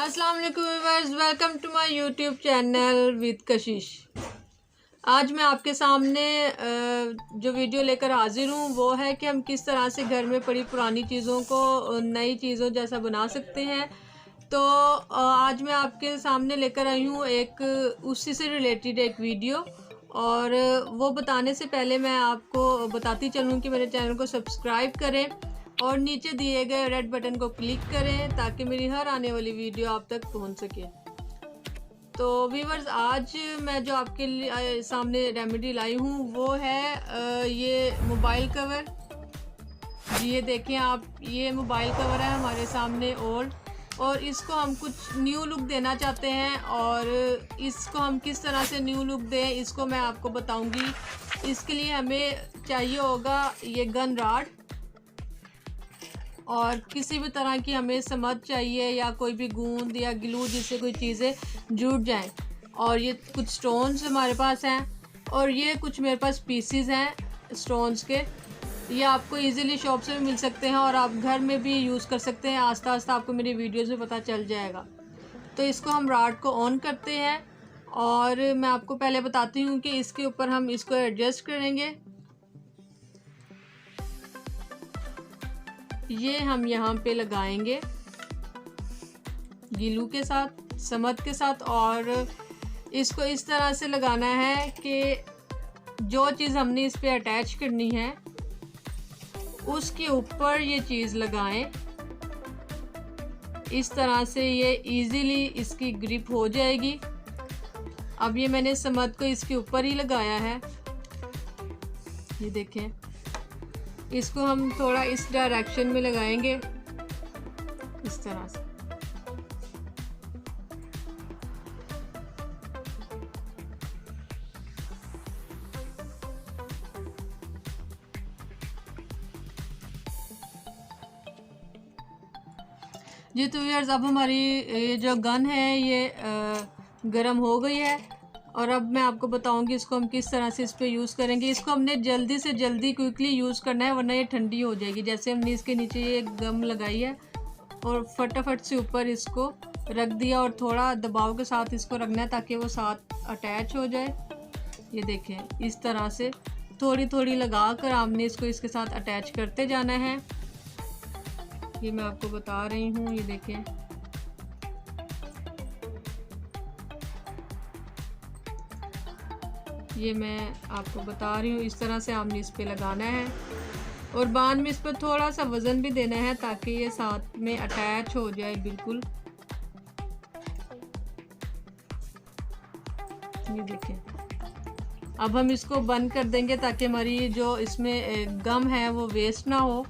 अस्सलाम वालेकुम viewers, welcome to my YouTube channel with Kashish. आज मैं आपके सामने जो वीडियो लेकर हाजिर हूँ वो है कि हम किस तरह से घर में पड़ी पुरानी चीज़ों को नई चीज़ों जैसा बना सकते हैं। तो आज मैं आपके सामने लेकर आई हूँ एक उसी से रिलेटेड एक वीडियो, और वो बताने से पहले मैं आपको बताती चलूँ कि मेरे चैनल को सब्सक्राइब करें और नीचे दिए गए रेड बटन को क्लिक करें ताकि मेरी हर आने वाली वीडियो आप तक पहुंच सके। तो व्यूअर्स, आज मैं जो आपके लिए सामने रेमेडी लाई हूँ वो है ये मोबाइल कवर। जी ये देखें आप, ये मोबाइल कवर है हमारे सामने ओल्ड, और इसको हम कुछ न्यू लुक देना चाहते हैं। और इसको हम किस तरह से न्यू लुक दें इसको मैं आपको बताऊंगी। इसके लिए हमें चाहिए होगा ये गन रॉड, और किसी भी तरह की हमें समझ चाहिए या कोई भी गूंद या ग्लू जिससे कोई चीज़ें जुड़ जाएं। और ये कुछ स्टोन्स हमारे पास हैं, और ये कुछ मेरे पास पीसीज हैं स्टोन्स के। ये आपको इजीली शॉप से भी मिल सकते हैं और आप घर में भी यूज़ कर सकते हैं। आस्ता आस्ता आपको मेरी वीडियोस में पता चल जाएगा। तो इसको हम रॉड को ऑन करते हैं, और मैं आपको पहले बताती हूँ कि इसके ऊपर हम इसको एडजस्ट करेंगे। ये हम यहाँ पे लगाएंगे गीलू के साथ, समद के साथ, और इसको इस तरह से लगाना है कि जो चीज़ हमने इस पे अटैच करनी है उसके ऊपर ये चीज़ लगाएं। इस तरह से ये इजीली इसकी ग्रिप हो जाएगी। अब ये मैंने समद को इसके ऊपर ही लगाया है, ये देखें। इसको हम थोड़ा इस डायरेक्शन में लगाएंगे, इस तरह से। जी तो व्यूअर्स, अब हमारी ये जो गन है ये गर्म हो गई है, और अब मैं आपको बताऊंगी इसको हम किस तरह से इस पर यूज़ करेंगे। इसको हमने जल्दी से जल्दी क्विकली यूज़ करना है, वरना ये ठंडी हो जाएगी। जैसे हमने इसके नीचे ये गम लगाई है और फटाफट से ऊपर इसको रख दिया, और थोड़ा दबाव के साथ इसको रखना है ताकि वो साथ अटैच हो जाए। ये देखें, इस तरह से थोड़ी थोड़ी लगा कर हमने इसको इसके साथ अटैच करते जाना है। ये मैं आपको बता रही हूँ, ये देखें। ये मैं आपको बता रही हूँ, इस तरह से हमने इस पे लगाना है, और बाद में इस पर थोड़ा सा वज़न भी देना है ताकि ये साथ में अटैच हो जाए बिल्कुल। ये देखें, अब हम इसको बंद कर देंगे ताकि हमारी जो इसमें गम है वो वेस्ट ना हो।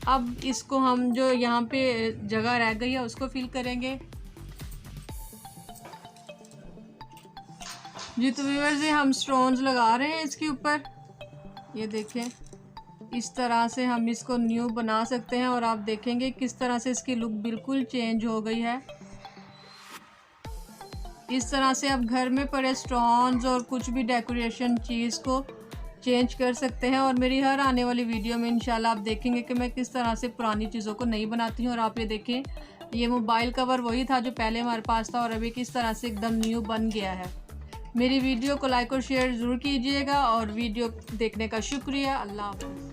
अब इसको हम जो यहाँ पे जगह रह गई है उसको फिल करेंगे। जी तो व्यूअर्स, हम स्टोन्स लगा रहे हैं इसके ऊपर। ये देखें, इस तरह से हम इसको न्यू बना सकते हैं, और आप देखेंगे किस तरह से इसकी लुक बिल्कुल चेंज हो गई है। इस तरह से आप घर में पड़े स्टोन्स और कुछ भी डेकोरेशन चीज़ को चेंज कर सकते हैं। और मेरी हर आने वाली वीडियो में इंशाल्लाह आप देखेंगे कि मैं किस तरह से पुरानी चीज़ों को नई बनाती हूँ। और आप ये देखें, ये मोबाइल कवर वही था जो पहले हमारे पास था, और अभी किस तरह से एकदम न्यू बन गया है। मेरी वीडियो को लाइक और शेयर ज़रूर कीजिएगा, और वीडियो देखने का शुक्रिया। अल्लाह हाफ़िज़।